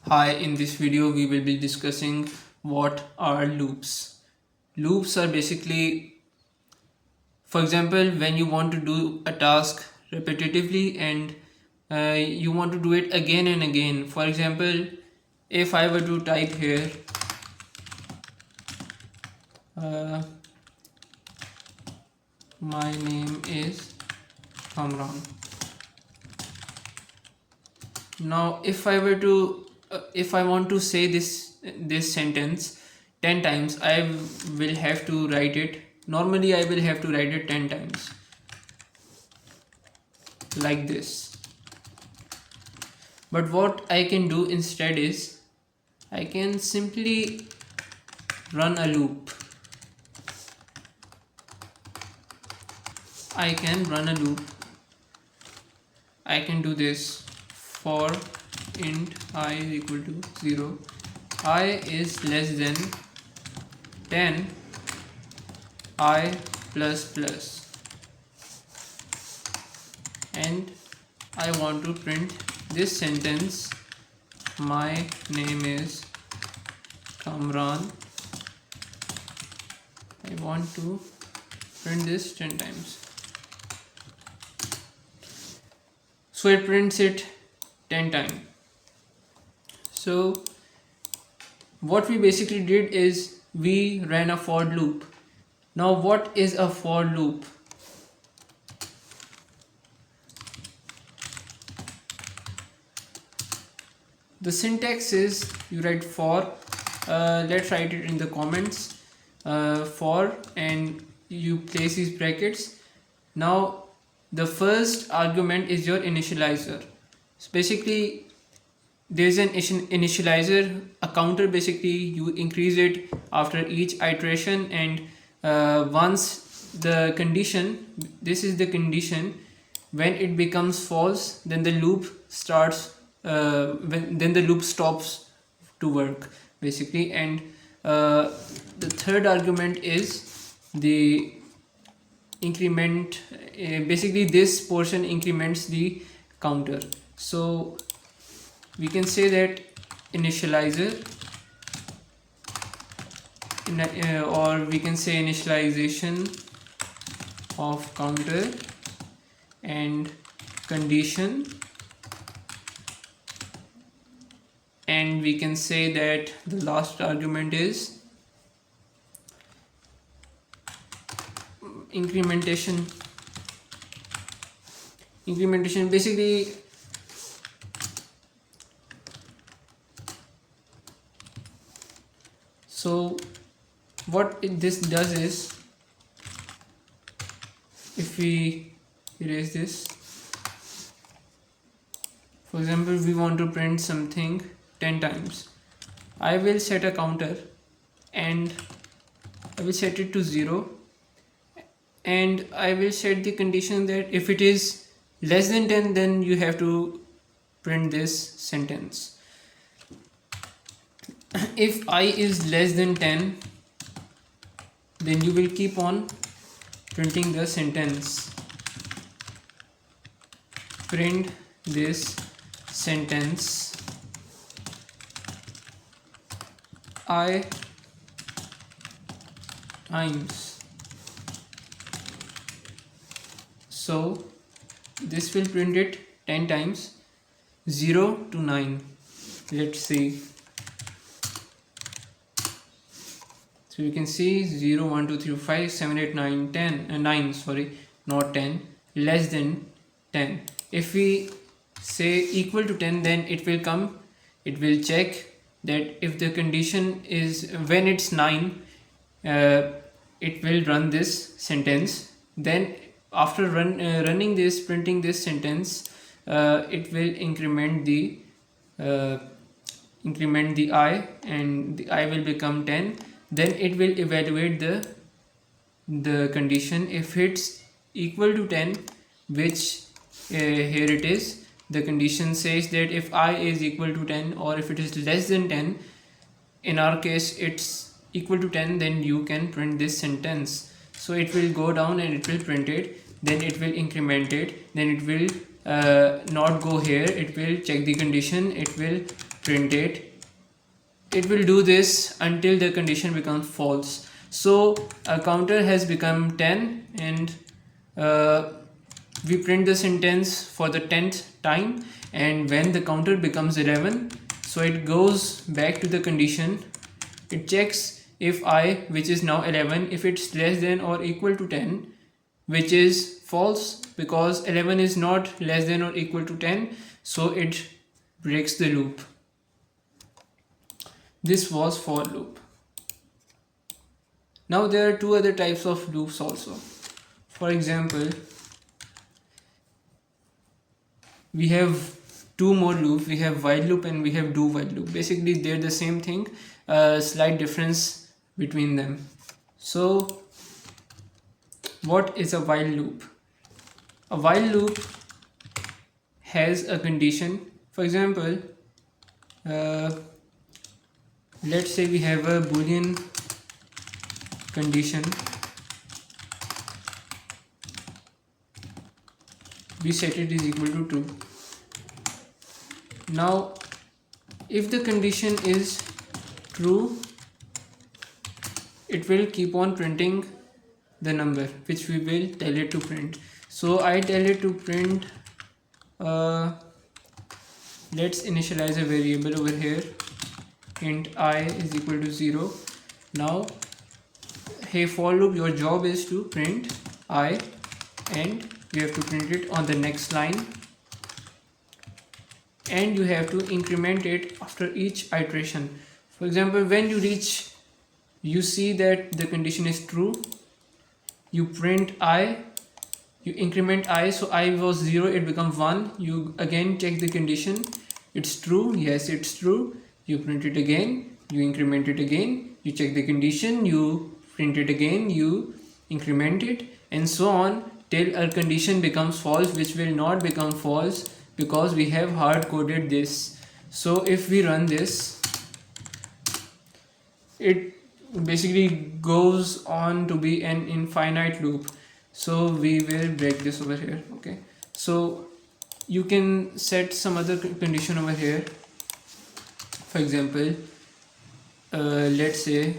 Hi, in this video we will be discussing what are loops. Loops are basically, for example, when you want to do a task repetitively and you want to do it again and again. For example, if I were to type here, uh, my name is Kamran. Now, if I want to say this sentence 10 times, I will have to write it. Normally, I will have to write it 10 times like this. But what I can do instead is I can simply run a loop. I can run a loop. I can do this for int I is equal to 0, I is less than 10, I plus plus, and I want to print this sentence, my name is Kamran. I want to print this 10 times. So it prints it 10 times. So what we basically did is we ran a for loop. Now what is a for loop? The syntax is you write for, let's write it in the comments, for, and you place these brackets. Now the first argument is your initializer. So basically there's an initializer, a counter. Basically you increase it after each iteration, and once the condition, this is the condition, when it becomes false, then the loop starts, then the loop stops to work basically. And the third argument is the increment. Basically this portion increments the counter. So we can say that initializer, or we can say initialization of counter and condition, and we can say that the last argument is incrementation. Basically so what this does is, if we erase this, for example we want to print something 10 times, I will set a counter and I will set it to 0, and I will set the condition that if it is less than 10, then you have to print this sentence. If I is less than 10, then you will keep on printing the sentence, print this sentence I times. So this will print it 10 times, 0 to 9. Let's see. So you can see 0, 1, 2, 3, 5, 7, 8, 9, 10, 9, sorry, not 10, less than 10. If we say equal to 10, then it will come, it will check that if the condition is, when it's 9, it will run this sentence. Then after running this, printing this sentence, it will increment the I, and the I will become 10. Then it will evaluate the condition. If it's equal to 10, which here it is, the condition says that if I is equal to 10, or if it is less than 10, in our case it's equal to 10, then you can print this sentence. So it will go down and it will print it, then it will increment it, then it will not go here, it will check the condition, it will print it will do this until the condition becomes false. So a counter has become 10 and we print the sentence for the 10th time, and when the counter becomes 11, so it goes back to the condition. It checks if I, which is now 11, if it's less than or equal to 10, which is false because 11 is not less than or equal to 10, so it breaks the loop. This was for loop. Now there are two other types of loops also. For example, we have two more loops. We have while loop and we have do while loop. Basically they're the same thing, slight difference between them. So what is a while loop? A while loop has a condition. For example, let's say we have a boolean condition. We set it is equal to true. Now if the condition is true, it will keep on printing the number which we will tell it to print. So I tell it to print, let's initialize a variable over here, int I is equal to 0. Now hey for loop, your job is to print I, and you have to print it on the next line, and you have to increment it after each iteration. For example, when you reach, you see that the condition is true, you print I, you increment I, so I was 0, it becomes 1, you again check the condition, it's true, yes it's true, you print it again, you increment it again, you check the condition, you print it again, you increment it, and so on till a condition becomes false, which will not become false because we have hard coded this. So if we run this, it basically goes on to be an infinite loop. So we will break this over here. Okay, so you can set some other condition over here. For example, let's say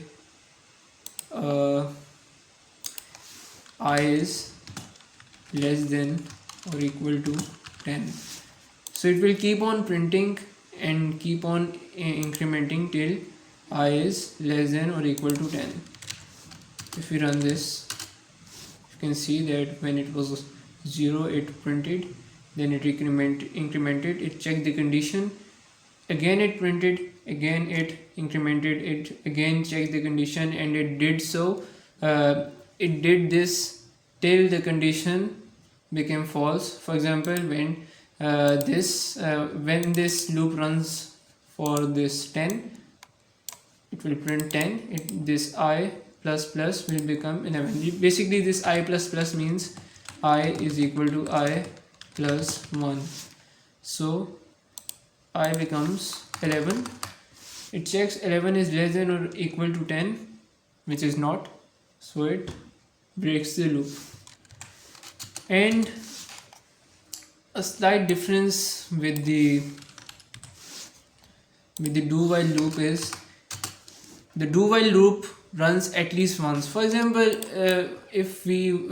I is less than or equal to 10. So it will keep on printing and keep on incrementing till I is less than or equal to 10. If we run this, you can see that when it was 0 it printed, then it incremented, it checked the condition, again it printed, again it incremented, it again checked the condition, and it did so. It did this till the condition became false. For example, when this loop runs for this 10, it will print 10, this I plus plus will become 11. Basically this I plus plus means I is equal to I plus 1, so I becomes 11. It checks 11 is less than or equal to 10, which is not, so it breaks the loop. And a slight difference with the do while loop is the do while loop runs at least once. For example, if we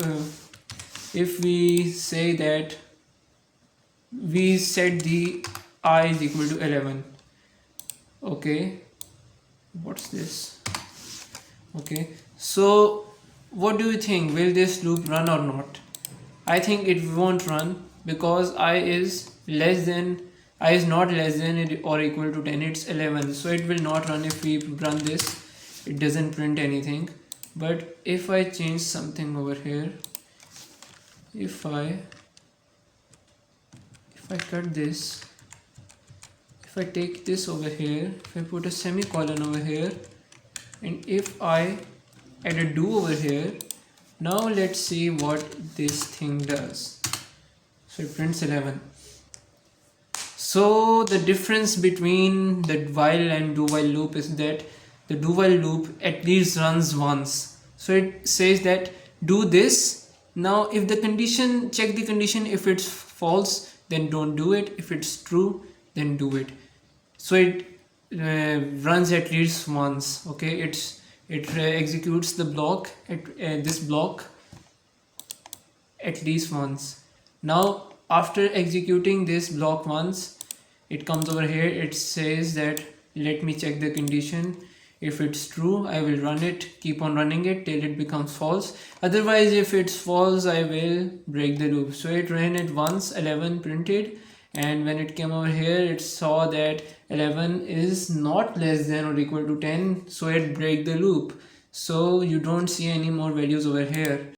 say that we set the I is equal to 11. Okay, what's this? Okay, so what do you think, will this loop run or not? I think it won't run because I is not less than or equal to 10, it's 11, so it will not run. If we run this, it doesn't print anything. But if I change something over here, if I cut this, if I take this over here, if I put a semicolon over here, and if I add a do over here, now let's see what this thing does. So it prints 11. So the difference between the while and do while loop is that the do while loop at least runs once. So it says that do this. Now if the condition, check the condition, if it's false then don't do it, if it's true then do it. so it runs at least once. Okay, it executes the block at this block at least once. Now after executing this block once, it comes over here, it says that let me check the condition. If it's true, I will run it, keep on running it till it becomes false. Otherwise, if it's false, I will break the loop. So it ran it once, 11 printed, and when it came over here, it saw that 11 is not less than or equal to 10, so it break the loop. So you don't see any more values over here.